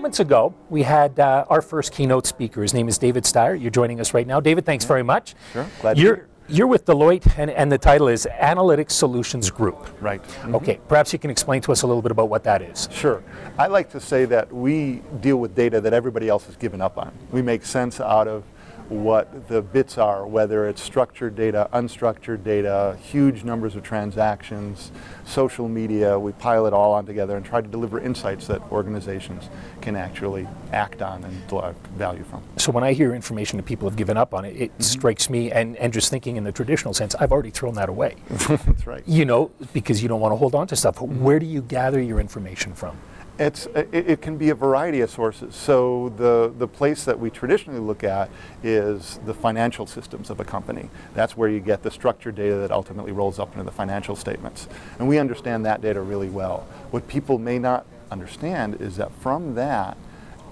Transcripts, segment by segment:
moments ago, we had our first keynote speaker. His name is David Steier. You're joining us right now. David, thanks very much. Sure, glad to be here. You're with Deloitte, and the title is Analytics Solutions Group. Right. Okay, perhaps you can explain to us a little bit about what that is. Sure. I like to say that we deal with data that everybody else has given up on. We make sense out of what the bits are, whether it's structured data, unstructured data, huge numbers of transactions, social media. We pile it all on together and try to deliver insights that organizations can actually act on and derive value from. So when I hear information that people have given up on, it strikes me, and just thinking in the traditional sense, I've already thrown that away. That's right. You know, because you don't want to hold on to stuff. Where do you gather your information from? It can be a variety of sources. So the place that we traditionally look at is the financial systems of a company. That's where you get the structured data that ultimately rolls up into the financial statements. And we understand that data really well. What people may not understand is that from that,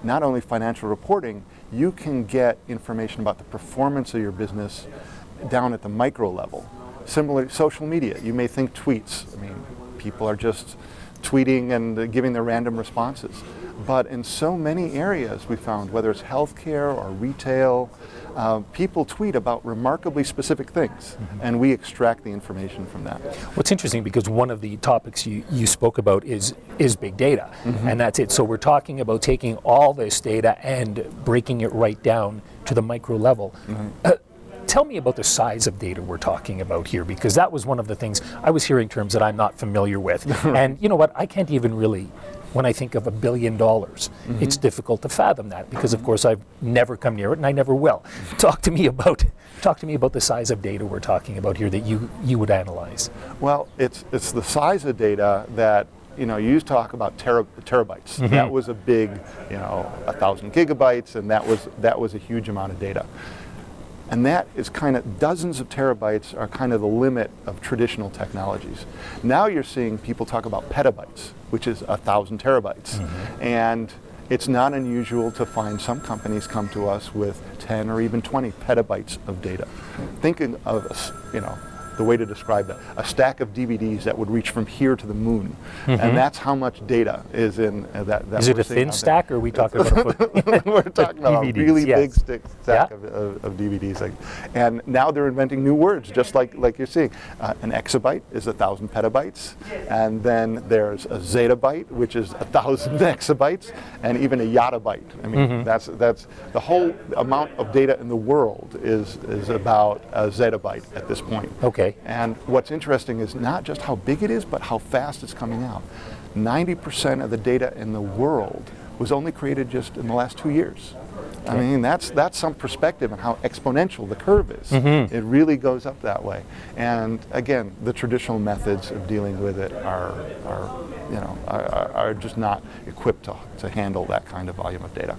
not only financial reporting, you can get information about the performance of your business down at the micro level. Similarly, social media. You may think tweets. I mean, people are just tweeting and giving their random responses. But in so many areas we found, whether it's healthcare or retail, people tweet about remarkably specific things, and we extract the information from that. What's interesting, because one of the topics you spoke about is big data, and that's it. So we're talking about taking all this data and breaking it right down to the micro level. Tell me about the size of data we're talking about here, because that was one of the things I was hearing terms that I'm not familiar with. And you know what, I can't even really, when I think of $1 billion, it's difficult to fathom that, because of course I've never come near it and I never will. Talk to me about the size of data we're talking about here that you would analyze. Well, it's the size of data that, you know, you used to talk about terabytes. That was a big, 1,000 gigabytes, and that was a huge amount of data. And that is kind of, dozens of terabytes are kind of the limit of traditional technologies. Now you're seeing people talk about petabytes, which is 1,000 terabytes. And it's not unusual to find some companies come to us with 10 or even 20 petabytes of data. Thinking of, the way to describe that, a stack of DVDs that would reach from here to the moon. And that's how much data is in that. Is it a thin stack, or are we talking about a We're talking about DVDs, a really big stack of DVDs. And now they're inventing new words, just like you're seeing. An exabyte is 1,000 petabytes, and then there's a zettabyte, which is 1,000 exabytes, and even a yottabyte. I mean, that's the whole amount of data in the world is about a zettabyte at this point. Okay. And what's interesting is not just how big it is, but how fast it's coming out. 90% of the data in the world was only created just in the last 2 years. I mean, that's some perspective on how exponential the curve is. It really goes up that way. And again, the traditional methods of dealing with it are just not equipped to handle that kind of volume of data.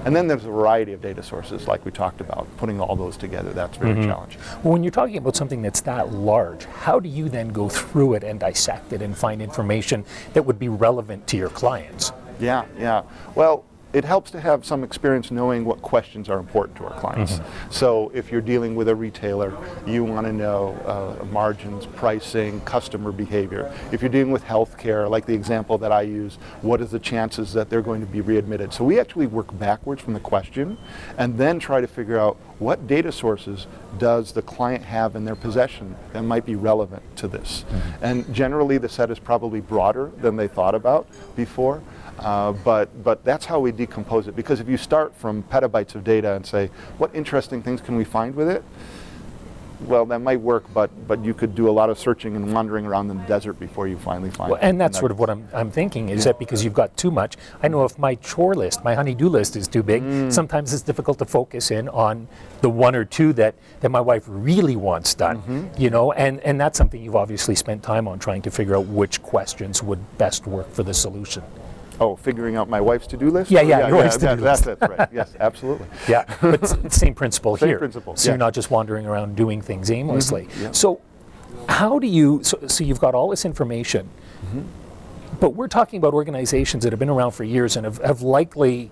And then there's a variety of data sources, like we talked about. Putting all those together, that's very challenging. Well, when you're talking about something that's that large, how do you then go through it and dissect it and find information that would be relevant to your clients? Yeah. Well, it helps to have some experience knowing what questions are important to our clients. So if you're dealing with a retailer, you want to know margins, pricing, customer behavior. If you're dealing with healthcare, like the example that I use, what is the chances that they're going to be readmitted? So we actually work backwards from the question and then try to figure out what data sources does the client have in their possession that might be relevant to this. And generally the set is probably broader than they thought about before. But that's how we decompose it, because if you start from petabytes of data and say, what interesting things can we find with it? Well, that might work, but you could do a lot of searching and wandering around in the desert before you finally find it. And that's sort of what I'm thinking, is that because you've got too much. I know if my chore list, my honey-do list is too big, sometimes it's difficult to focus in on the one or two that my wife really wants done, and that's something you've obviously spent time on, trying to figure out which questions would best work for the solution. Oh, figuring out my wife's to-do list? Yeah, your wife's to-do list. That's right. Yes, absolutely. Yeah, but same principle here. Same principle. So you're not just wandering around doing things aimlessly. So how do you, so you've got all this information, but we're talking about organizations that have been around for years and have likely,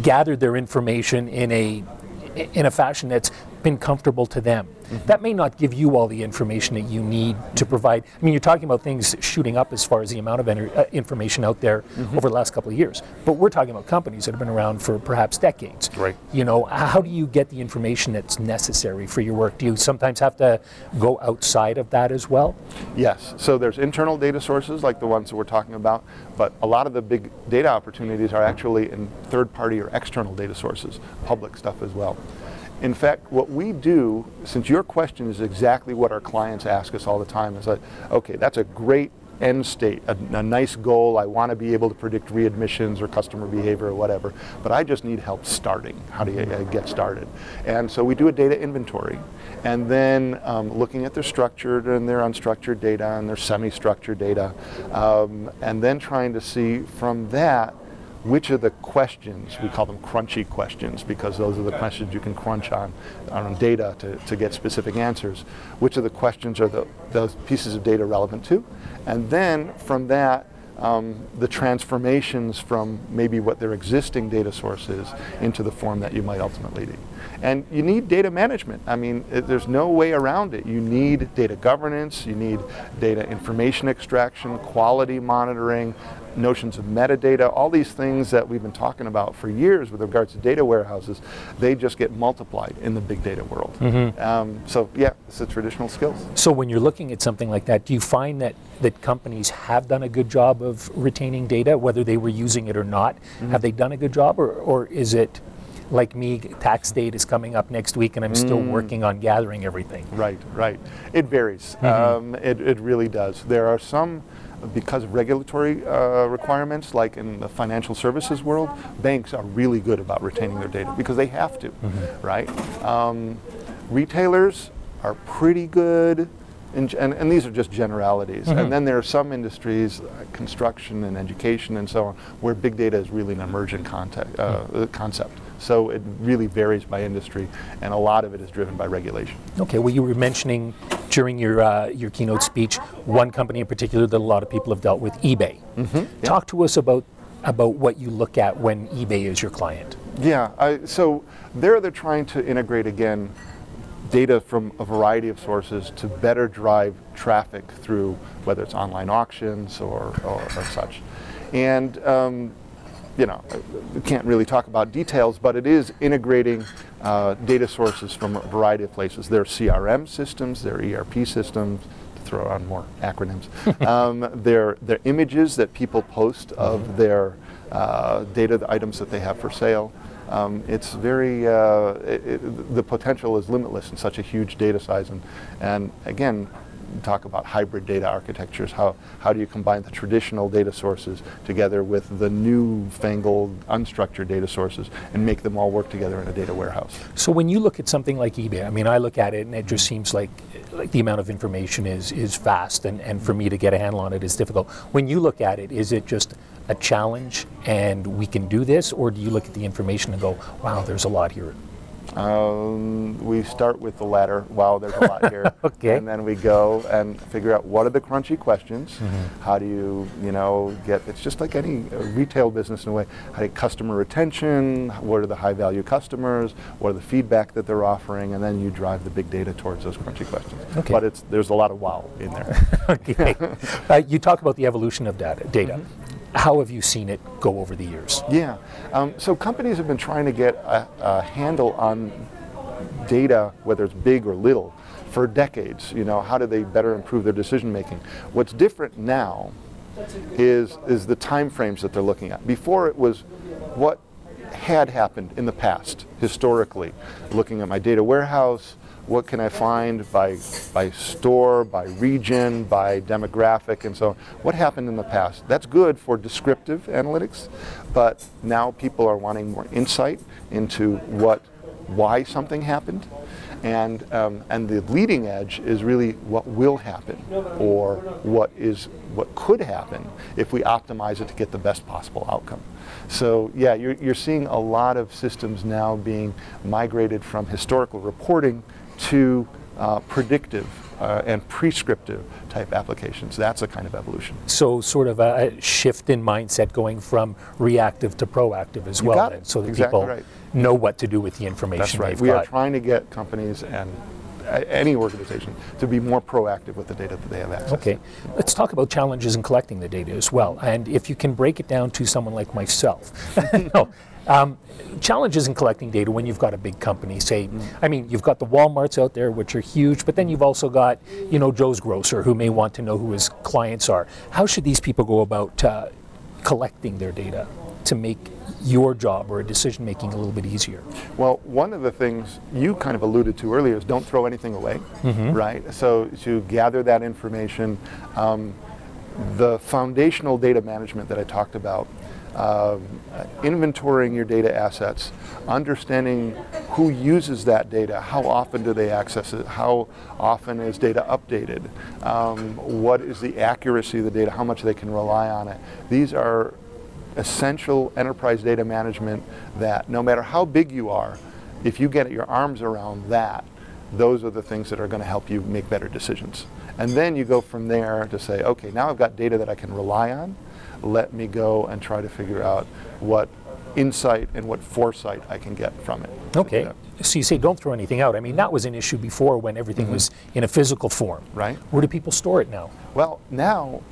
gathered their information in a fashion that's been comfortable to them. That may not give you all the information that you need to provide. I mean, you're talking about things shooting up as far as the amount of information out there over the last couple of years. But we're talking about companies that have been around for perhaps decades. Right. You know, how do you get the information that's necessary for your work? Do you sometimes have to go outside of that as well? Yes. So there's internal data sources like the ones that we're talking about, but a lot of the big data opportunities are actually in third-party or external data sources, public stuff as well. In fact, what we do, since your question is exactly what our clients ask us all the time, is like, okay, that's a great end state, a nice goal. I want to be able to predict readmissions or customer behavior or whatever, but I just need help starting. How do you get started? And so we do a data inventory, and then looking at their structured and their unstructured data and their semi-structured data, and then trying to see from that which of the questions, we call them crunchy questions because those are the questions you can crunch on data to get specific answers, which of the questions are those pieces of data relevant to, and then from that the transformations from maybe what their existing data source is into the form that you might ultimately need. And you need data management. I mean, there's no way around it. You need data governance, you need data information extraction, quality monitoring, notions of metadata, all these things that we've been talking about for years with regards to data warehouses, they just get multiplied in the big data world. So yeah, it's the traditional skills. So when you're looking at something like that, do you find that companies have done a good job of retaining data, whether they were using it or not? Have they done a good job, or is it like me, tax date is coming up next week and I'm still working on gathering everything? Right, right. It varies. It really does. There are some, because of regulatory requirements, like in the financial services world, banks are really good about retaining their data because they have to, right? Retailers are pretty good, and these are just generalities. And then there are some industries, construction and education and so on, where big data is really an emergent concept. So it really varies by industry, and a lot of it is driven by regulation. Okay, well, you were mentioning during your keynote speech one company in particular that a lot of people have dealt with, eBay. Talk to us about what you look at when eBay is your client. Yeah, so they're trying to integrate, again, data from a variety of sources to better drive traffic through, whether it's online auctions or such. And you know, we can't really talk about details, but it is integrating data sources from a variety of places. There are CRM systems, there are ERP systems, to throw on more acronyms. There are images that people post of their data, the items that they have for sale. It's very, the potential is limitless in such a huge data size. And again, talk about hybrid data architectures. How do you combine the traditional data sources together with the newfangled unstructured data sources and make them all work together in a data warehouse? So when you look at something like eBay, I mean, I look at it and it just seems like the amount of information is vast, and for me to get a handle on it is difficult. When you look at it, is it just a challenge and we can do this, or do you look at the information and go, wow, there's a lot here? We start with the latter, wow, there's a lot here. Okay. And then we go and figure out what are the crunchy questions. How do you get, it's just like any retail business in a way, how do you customer retention, what are the high value customers, what are the feedback that they're offering, and then you drive the big data towards those crunchy questions. Okay. But there's a lot of wow in there. Okay. You talk about the evolution of data. How have you seen it go over the years? Yeah, so companies have been trying to get a handle on data, whether it's big or little, for decades. You know, how do they better improve their decision making? What's different now is the time frames that they're looking at. Before it was what had happened in the past, historically, looking at my data warehouse. What can I find by store, by region, by demographic, and so on? What happened in the past? That's good for descriptive analytics, but now people are wanting more insight into why something happened, and the leading edge is really what will happen, or what could happen if we optimize it to get the best possible outcome. So yeah, you're seeing a lot of systems now being migrated from historical reporting to predictive and prescriptive type applications. That's a kind of evolution. So sort of a shift in mindset going from reactive to proactive as well, got it. so that Exactly people right. know what to do with the information That's right. they've We got. are trying to get companies and any organization to be more proactive with the data that they have access Okay, to. let's talk about challenges in collecting the data as well. And if you can break it down to someone like myself. No, challenges in collecting data when you've got a big company, say, I mean, you've got the Walmarts out there, which are huge, but then you've also got, you know, Joe's Grocer, who may want to know who his clients are. How should these people go about collecting their data to make your job or decision making a little bit easier? Well, one of the things you kind of alluded to earlier is don't throw anything away, right? So to gather that information, the foundational data management that I talked about, inventorying your data assets, understanding who uses that data, how often do they access it, how often is data updated, what is the accuracy of the data, how much they can rely on it. These are essential enterprise data management that no matter how big you are, if you get your arms around that, those are the things that are going to help you make better decisions. And then you go from there to say, okay, now I've got data that I can rely on. Let me go and try to figure out what insight and what foresight I can get from it. Okay, so you say don't throw anything out. I mean, that was an issue before when everything was in a physical form. Right. Where do people store it now? Well, now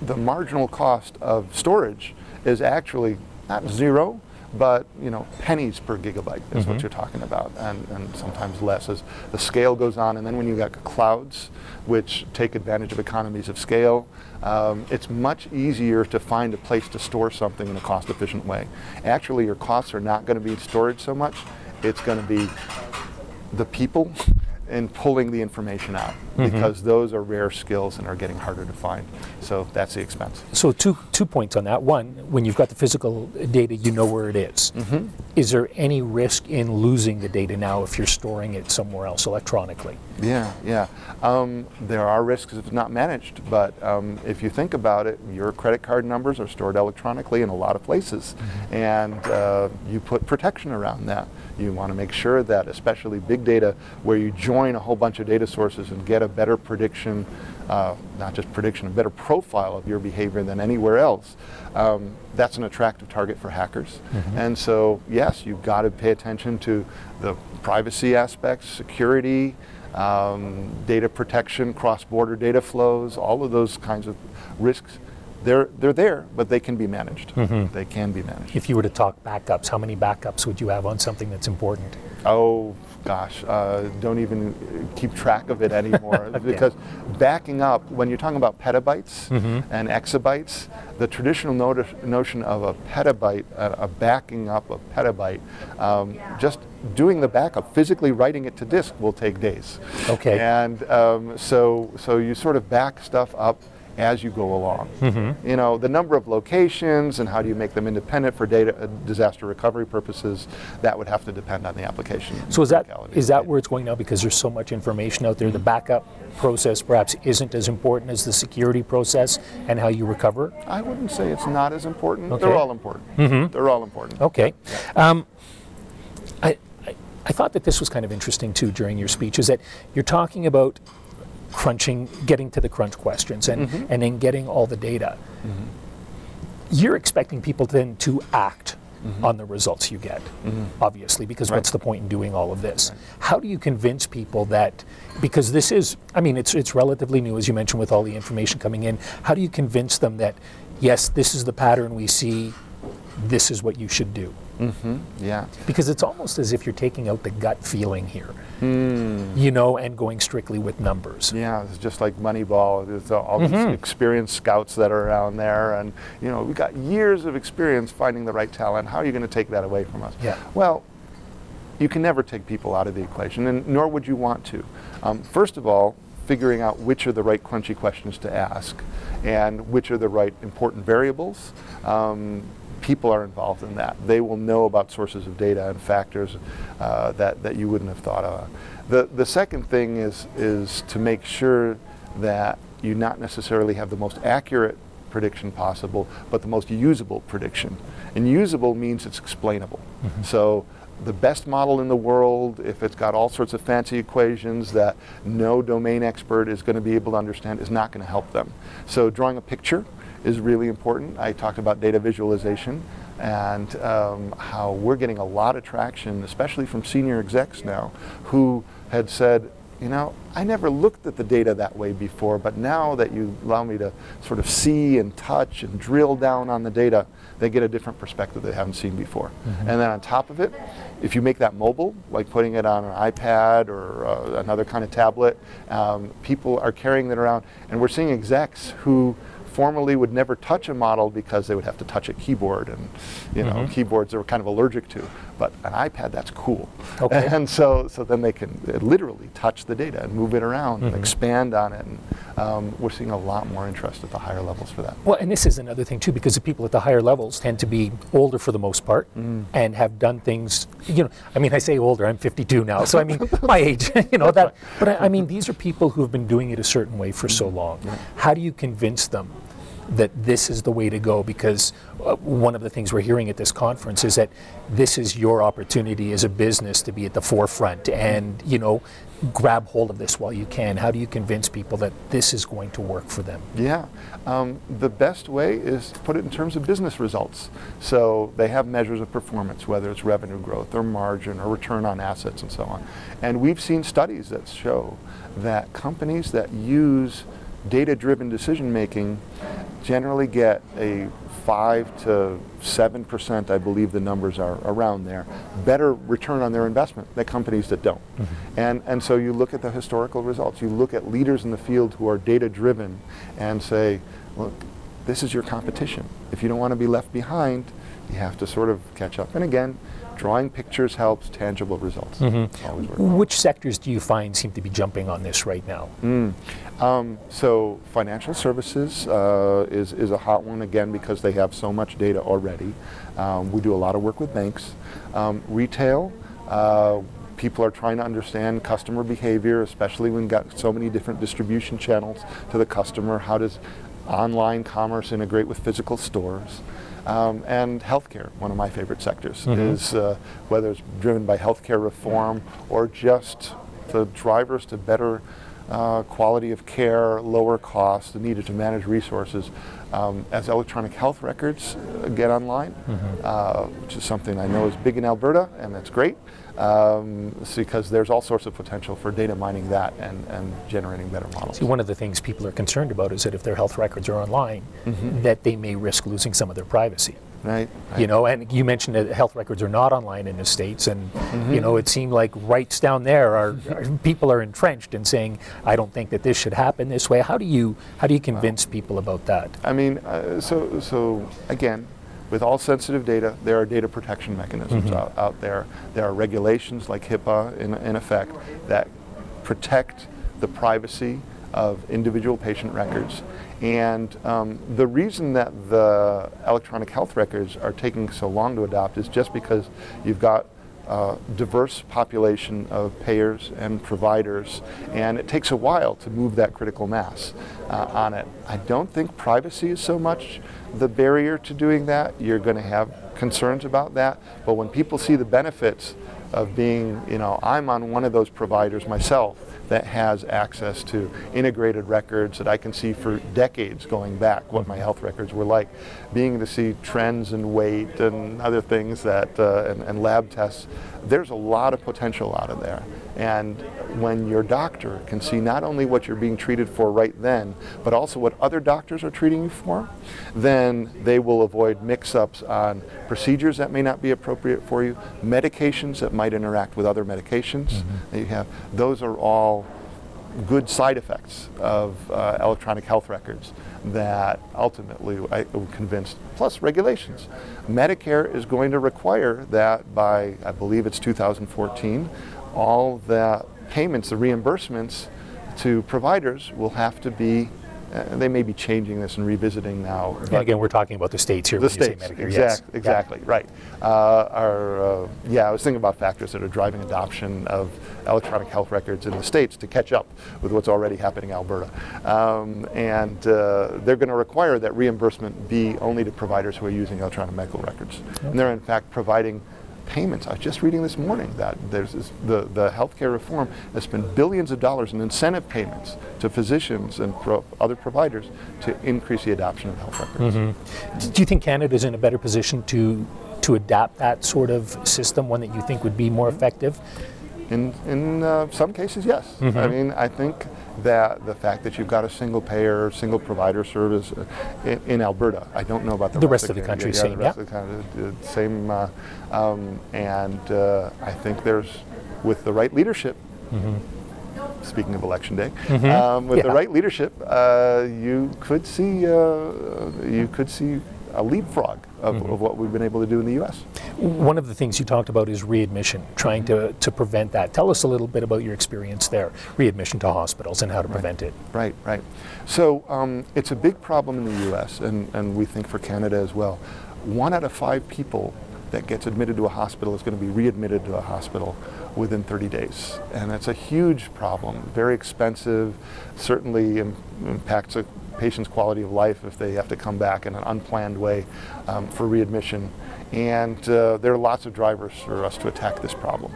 the marginal cost of storage is actually not zero, but you know, pennies per gigabyte is what you're talking about, and sometimes less as the scale goes on. And then when you got clouds, which take advantage of economies of scale, it's much easier to find a place to store something in a cost-efficient way. Actually, your costs are not going to be storage so much; it's going to be the people and pulling the information out, because those are rare skills and are getting harder to find. So that's the expense. So two points on that. One, when you've got the physical data, you know where it is. Is there any risk in losing the data now if you're storing it somewhere else electronically? Yeah. There are risks if it's not managed, but if you think about it, your credit card numbers are stored electronically in a lot of places, and you put protection around that. You want to make sure that, especially big data, where you join a whole bunch of data sources and get a better prediction, not just prediction, a better profile of your behavior than anywhere else, that's an attractive target for hackers. And so, yes, you've got to pay attention to the privacy aspects, security, data protection, cross-border data flows, all of those kinds of risks. They're there, but they can be managed. They can be managed. If you were to talk backups, how many backups would you have on something that's important? Oh gosh, don't even keep track of it anymore. Because backing up, when you're talking about petabytes and exabytes, the traditional notion of a petabyte, a backing up a petabyte, just doing the backup, physically writing it to disk will take days. Okay. And so you sort of back stuff up as you go along. You know, the number of locations and how do you make them independent for data disaster recovery purposes, that would have to depend on the application. So is that where it's going now, because there's so much information out there? The backup process perhaps isn't as important as the security process and how you recover? I wouldn't say it's not as important. Okay. They're all important. They're all important. Okay. I thought that this was kind of interesting too during your speech, is that you're talking about crunching, getting to the crunch questions, and then getting all the data. You're expecting people then to act on the results you get, obviously, because what's the point in doing all of this? How do you convince people that, because this is, I mean, it's relatively new, as you mentioned, with all the information coming in, how do you convince them that, yes, this is the pattern we see, this is what you should do? Yeah. Because it's almost as if you're taking out the gut feeling here, you know, and going strictly with numbers. Yeah, it's just like Moneyball. There's all these experienced scouts that are around there, and you know, we've got years of experience finding the right talent. How are you going to take that away from us? Yeah. Well, you can never take people out of the equation, and nor would you want to. First of all, figuring out which are the right crunchy questions to ask, and which are the right important variables. People are involved in that. They will know about sources of data and factors that you wouldn't have thought of. The second thing is to make sure that you not necessarily have the most accurate prediction possible, but the most usable prediction. And usable means it's explainable. So the best model in the world, if it's got all sorts of fancy equations that no domain expert is going to be able to understand, is not going to help them. So drawing a picture is really important. I talked about data visualization and how we're getting a lot of traction, especially from senior execs now, who had said, you know, I never looked at the data that way before, but now that you allow me to sort of see and touch and drill down on the data, they get a different perspective they haven't seen before. And then on top of it, if you make that mobile, like putting it on an iPad or another kind of tablet, people are carrying that around, and we're seeing execs who formerly would never touch a model because they would have to touch a keyboard, and you know, keyboards they were kind of allergic to. But an iPad, that's cool. Okay. And so then they can literally touch the data and move it around and expand on it. And we're seeing a lot more interest at the higher levels for that. Well, and this is another thing too, because the people at the higher levels tend to be older for the most part and have done things, you know, I mean, I say older, I'm 52 now, so I mean, my age, you know, that, but I mean, these are people who have been doing it a certain way for so long. How do you convince them that this is the way to go? Because one of the things we're hearing at this conference is that this is your opportunity as a business to be at the forefront and, you know, grab hold of this while you can. How do you convince people that this is going to work for them? Yeah, the best way is to put it in terms of business results. So they have measures of performance, whether it's revenue growth or margin or return on assets and so on. And we've seen studies that show that companies that use data-driven decision making generally get a 5 to 7%, I believe the numbers are around there, better return on their investment than companies that don't. And so you look at the historical results, you look at leaders in the field who are data-driven and say, look, this is your competition. If you don't want to be left behind, you have to sort of catch up. And again, drawing pictures helps, tangible results always work. Which sectors do you find seem to be jumping on this right now? So financial services is a hot one, again, because they have so much data already. We do a lot of work with banks. Retail, people are trying to understand customer behavior, especially when you've got so many different distribution channels to the customer. How does online commerce integrate with physical stores? And healthcare, one of my favorite sectors, is whether it's driven by healthcare reform or just the drivers to better quality of care, lower costs, the needed to manage resources. As electronic health records get online, which is something I know is big in Alberta, and that's great, because there's all sorts of potential for data mining that and generating better models. See, one of the things people are concerned about is that if their health records are online, that they may risk losing some of their privacy. Right. You know, and you mentioned that health records are not online in the States, and you know, it seemed like rights down there are people are entrenched in saying, I don't think that this should happen this way. How do you convince people about that? I mean, so again, with all sensitive data, there are data protection mechanisms out there. There are regulations like HIPAA in effect that protect the privacy of individual patient records. And the reason that the electronic health records are taking so long to adopt is just because you've got a diverse population of payers and providers, and it takes a while to move that critical mass on it. I don't think privacy is so much the barrier to doing that. You're going to have concerns about that, but when people see the benefits of being, you know, I'm on one of those providers myself that has access to integrated records that I can see for decades going back what my health records were like, being able to see trends in weight and other things that and lab tests. There's a lot of potential out of there. And when your doctor can see not only what you're being treated for right then, but also what other doctors are treating you for, then they will avoid mix-ups on procedures that may not be appropriate for you, medications that might interact with other medications that you have. Those are all good side effects of electronic health records that ultimately I'm convinced, plus regulations. Medicare is going to require that by, I believe it's 2014, all the payments, the reimbursements to providers will have to be, they may be changing this and revisiting now. And again, we're talking about the states here. The states, exactly, right. Yeah, I was thinking about factors that are driving adoption of electronic health records in the states to catch up with what's already happening in Alberta. And they're going to require that reimbursement be only to providers who are using electronic medical records. And they're in fact providing payments. I was just reading this morning that there's the healthcare reform has spent billions of dollars in incentive payments to physicians and other providers to increase the adoption of health records. Do you think Canada's in a better position to adapt that sort of system, one that you think would be more effective? In some cases, yes. I mean, I think that the fact that you've got a single payer, single provider service in Alberta, I don't know about the rest of the country. Yeah, the rest of the country, same. And I think there's, with the right leadership. Speaking of election day, with the right leadership, you could see a leapfrog of what we've been able to do in the U.S. One of the things you talked about is readmission, trying to prevent that. Tell us a little bit about your experience there, readmission to hospitals and how to prevent it. Right. So it's a big problem in the U.S. and we think for Canada as well. 1 out of 5 people that gets admitted to a hospital is going to be readmitted to a hospital within 30 days. And that's a huge problem, very expensive, certainly impacts a patient's quality of life if they have to come back in an unplanned way for readmission. And there are lots of drivers for us to attack this problem.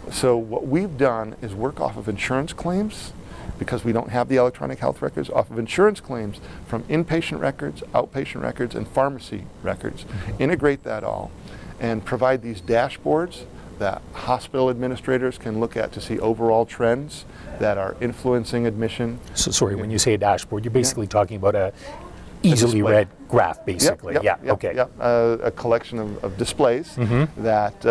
So what we've done is work off of insurance claims, because we don't have the electronic health records, off of insurance claims from inpatient records, outpatient records, and pharmacy records. Integrate that all and provide these dashboards that hospital administrators can look at to see overall trends that are influencing admission. So sorry, when you say a dashboard, you're basically talking about a easily read graph, basically. A collection of displays that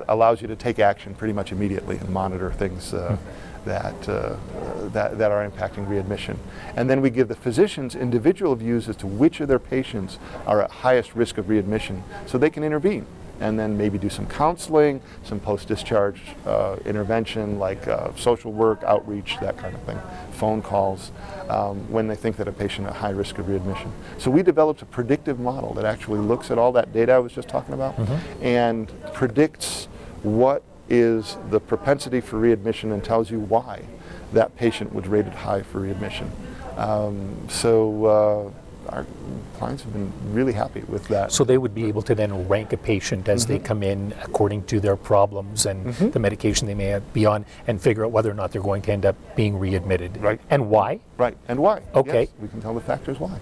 allows you to take action pretty much immediately and monitor things that are impacting readmission. And then we give the physicians individual views as to which of their patients are at highest risk of readmission, so they can intervene and then maybe do some counseling, some post-discharge intervention like social work, outreach, that kind of thing, phone calls, when they think that a patient at high risk of readmission. So we developed a predictive model that actually looks at all that data I was just talking about and predicts what is the propensity for readmission and tells you why that patient was rated high for readmission. Our clients have been really happy with that. So they would be able to then rank a patient as they come in according to their problems and the medication they may be on, and figure out whether or not they're going to end up being readmitted. Right. And why? Right, and why. Okay. Yes, we can tell the factors why.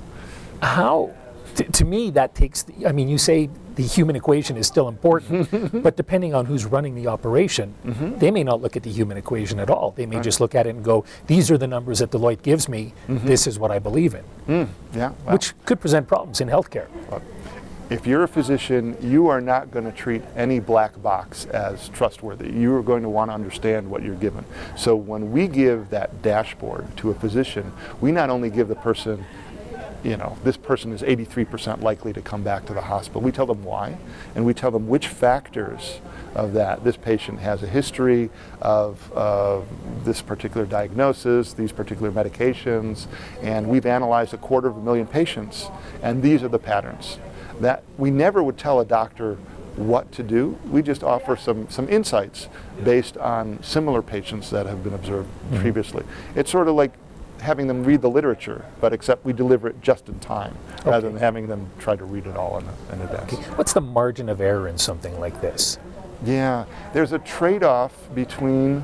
How? To me, that takes, I mean, you say the human equation is still important, but depending on who's running the operation, they may not look at the human equation at all. They may just look at it and go, these are the numbers that Deloitte gives me, this is what I believe in. Yeah, well, which could present problems in healthcare. If you're a physician, you are not going to treat any black box as trustworthy. You are going to want to understand what you're given. So when we give that dashboard to a physician, we not only give the person, you know, this person is 83% likely to come back to the hospital. We tell them why, and we tell them which factors of that. This patient has a history of this particular diagnosis, these particular medications, and we've analyzed 250,000 patients, and these are the patterns. That we never would tell a doctor what to do. We just offer some insights based on similar patients that have been observed previously. It's sort of like having them read the literature, but except we deliver it just in time, rather than having them try to read it all in advance. What's the margin of error in something like this? Yeah, there's a trade-off between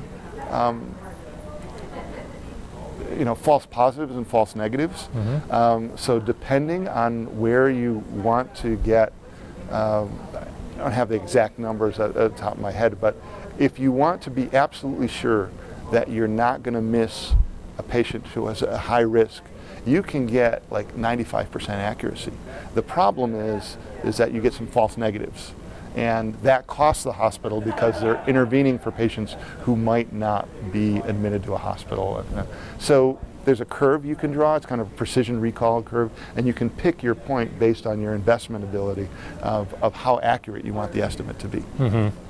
false positives and false negatives. So depending on where you want to get, I don't have the exact numbers at the top of my head, but if you want to be absolutely sure that you're not going to miss a patient who has a high risk, you can get like 95% accuracy. The problem is that you get some false negatives, and that costs the hospital because they're intervening for patients who might not be admitted to a hospital. So there's a curve you can draw. It's kind of a precision recall curve, and you can pick your point based on your investment ability of how accurate you want the estimate to be.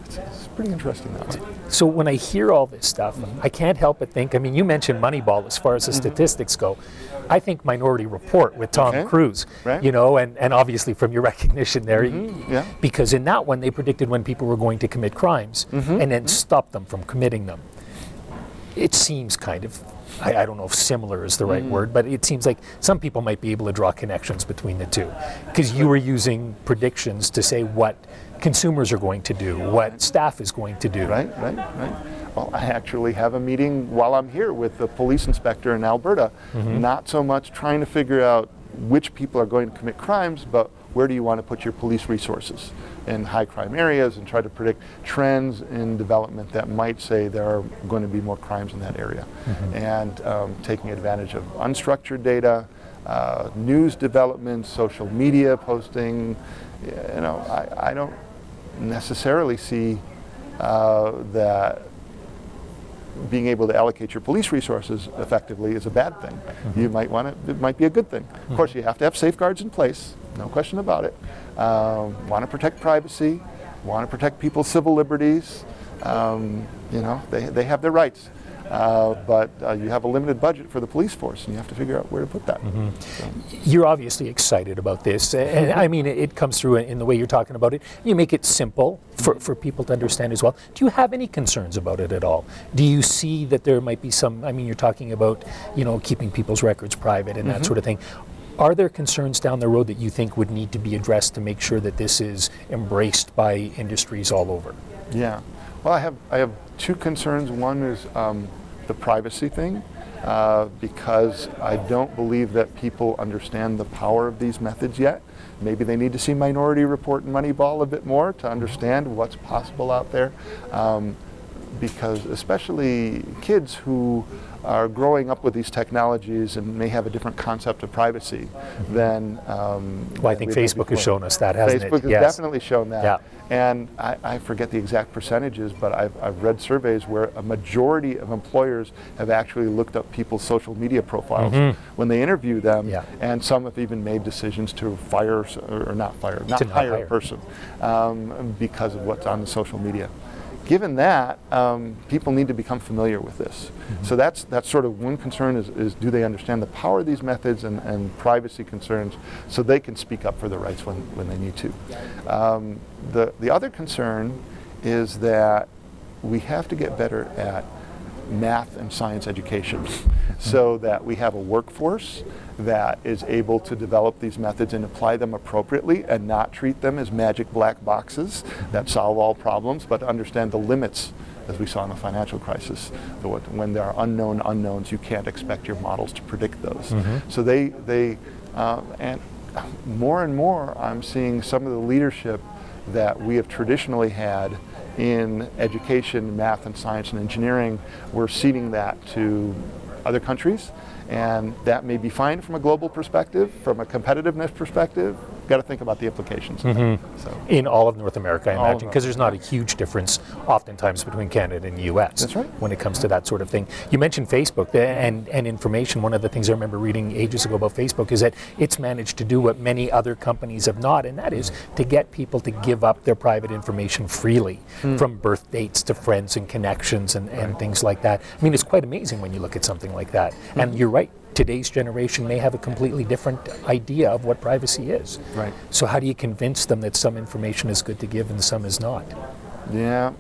It's pretty interesting that way. So when I hear all this stuff, I can't help but think, I mean, you mentioned Moneyball as far as the statistics go. I think Minority Report with Tom Cruise, you know, and obviously from your recognition there, because in that one they predicted when people were going to commit crimes and then stopped them from committing them. It seems kind of, I don't know if similar is the right word, but it seems like some people might be able to draw connections between the two, because you were using predictions to say what consumers are going to do, what staff is going to do. Right. Well, I actually have a meeting while I'm here with the police inspector in Alberta, not so much trying to figure out which people are going to commit crimes, but where do you want to put your police resources in high crime areas, and try to predict trends in development that might say there are going to be more crimes in that area. And taking advantage of unstructured data, news developments, social media posting. You know, I don't necessarily see that being able to allocate your police resources effectively is a bad thing. You might want it might be a good thing. Of course, you have to have safeguards in place, no question about it. Want to protect privacy, want to protect people's civil liberties. You know, they have their rights. But you have a limited budget for the police force, and you have to figure out where to put that. So. You're obviously excited about this, and I mean, it comes through in the way you're talking about it. You make it simple for people to understand as well. Do you have any concerns about it at all? Do you see that there might be some, I mean, you're talking about, you know, keeping people's records private and that sort of thing. Are there concerns down the road that you think would need to be addressed to make sure that this is embraced by industries all over? Yeah. Well, I have two concerns. One is the privacy thing, because I don't believe that people understand the power of these methods yet. Maybe they need to see Minority Report and Moneyball a bit more to understand what's possible out there, because especially kids who are growing up with these technologies and may have a different concept of privacy than well, I think Facebook has shown us that, hasn't it? Facebook has definitely shown that. Yeah. And I forget the exact percentages, but I've read surveys where a majority of employers have actually looked up people's social media profiles when they interview them, and some have even made decisions to fire, or not hire a person because of what's on the social media. Given that, people need to become familiar with this. So that's sort of one concern is do they understand the power of these methods and privacy concerns so they can speak up for their rights when they need to. The other concern is that we have to get better at math and science education so that we have a workforce that is able to develop these methods and apply them appropriately and not treat them as magic black boxes that solve all problems, but understand the limits, as we saw in the financial crisis. When there are unknown unknowns, you can't expect your models to predict those. So and more and more I'm seeing some of the leadership that we have traditionally had in education, math and science and engineering, we're ceding that to other countries, and that may be fine from a global perspective. From a competitiveness perspective, got to think about the implications. So. In all of North America, I imagine, because there's not a huge difference oftentimes between Canada and the US. That's right. When it comes to that sort of thing. You mentioned Facebook and information. One of the things I remember reading ages ago about Facebook is that it's managed to do what many other companies have not, and that is to get people to give up their private information freely, from birth dates to friends and connections and things like that. I mean, it's quite amazing when you look at something like that. And you're right. Today's generation may have a completely different idea of what privacy is. Right. So how do you convince them that some information is good to give and some is not? Yeah,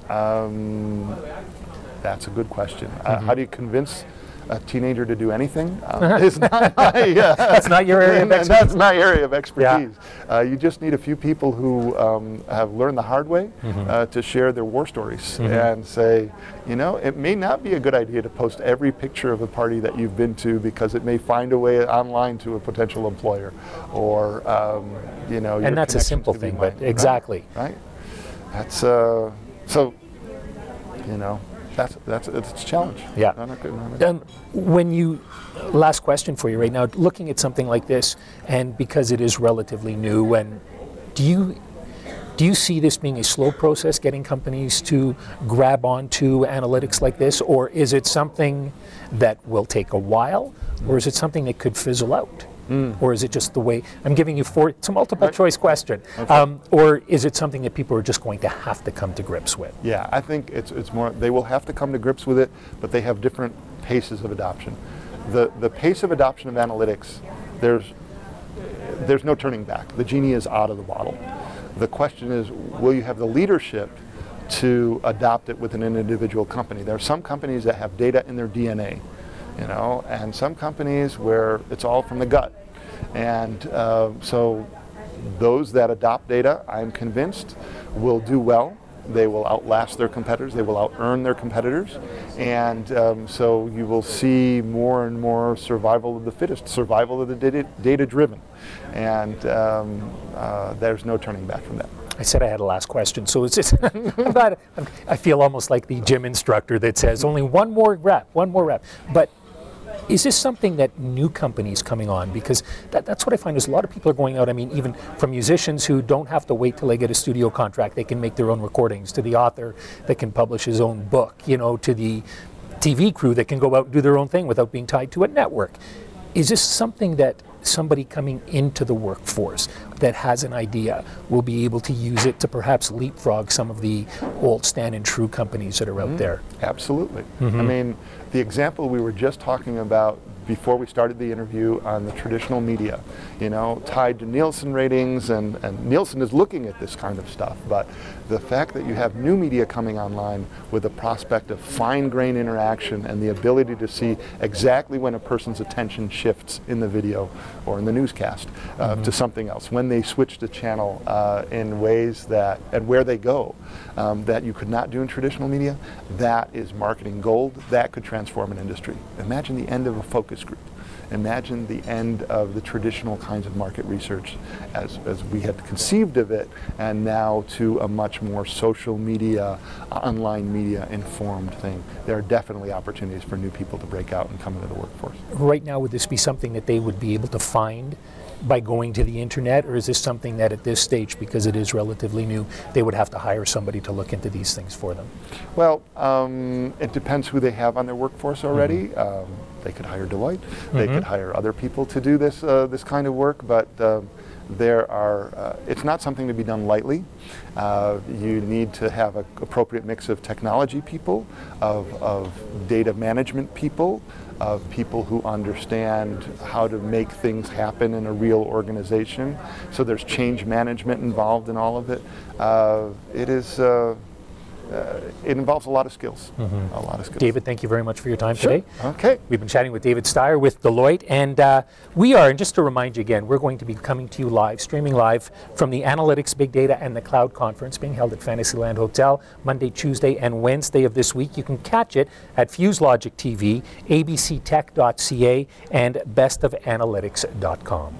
that's a good question. How do you convince a teenager to do anything? It's not my, that's not your area of expertise. That's my area of expertise. You just need a few people who have learned the hard way to share their war stories and say, you know, it may not be a good idea to post every picture of a party that you've been to because it may find a way online to a potential employer, or you know. And that's a simple thing, but exactly. Right. That's so. You know. It's a challenge. Yeah. When you, last question for you right now, looking at something like this, and because it is relatively new, and do you see this being a slow process, getting companies to grab onto analytics like this, or is it something that will take a while, or is it something that could fizzle out? Or is it just the way, I'm giving you it's a multiple choice question, or is it something that people are just going to have to come to grips with? Yeah, I think it's more, they will have to come to grips with it, but they have different paces of adoption. The pace of adoption of analytics, there's no turning back. The genie is out of the bottle. The question is, will you have the leadership to adopt it within an individual company? There are some companies that have data in their DNA, you know, and some companies where it's all from the gut. And so those that adopt data, I'm convinced, will do well. They will outlast their competitors. They will out-earn their competitors. And so you will see more and more survival of the fittest, survival of the data-driven. And there's no turning back from that. I said I had a last question, so it's just, I feel almost like the gym instructor that says only one more rep. But is this something that new companies coming on, because that's what I find is a lot of people are going out, I mean, even from musicians who don't have to wait till they get a studio contract, they can make their own recordings, to the author that can publish his own book, you know, to the TV crew that can go out and do their own thing without being tied to a network. Is this something that somebody coming into the workforce that has an idea will be able to use it to perhaps leapfrog some of the old stand and true companies that are out there? Absolutely. I mean, the example we were just talking about before we started the interview on the traditional media, you know, tied to Nielsen ratings, and Nielsen is looking at this kind of stuff, but the fact that you have new media coming online with the prospect of fine-grained interaction and the ability to see exactly when a person's attention shifts in the video or in the newscast to something else, when they switch the channel in ways that, and where they go, that you could not do in traditional media, that is marketing gold. That could transform an industry. Imagine the end of a focus group. Imagine the end of the traditional kinds of market research as we had conceived of it, and now to a much more social media, online media informed thing. There are definitely opportunities for new people to break out and come into the workforce. Right now, would this be something that they would be able to find by going to the internet, or is this something that at this stage, because it is relatively new, they would have to hire somebody to look into these things for them? Well, it depends who they have on their workforce already. They could hire Deloitte. They could hire other people to do this this kind of work, but there are. It's not something to be done lightly. You need to have an appropriate mix of technology people, of data management people, of people who understand how to make things happen in a real organization. So there's change management involved in all of it. It involves a lot of skills. A lot of skills. David, thank you very much for your time today. Okay. We've been chatting with David Steier with Deloitte, and we are, and just to remind you again, we're going to be coming to you live, streaming live from the Analytics, Big Data, and the Cloud Conference being held at Fantasyland Hotel Monday, Tuesday, and Wednesday of this week. You can catch it at FuseLogic TV, abctech.ca, and bestofanalytics.com.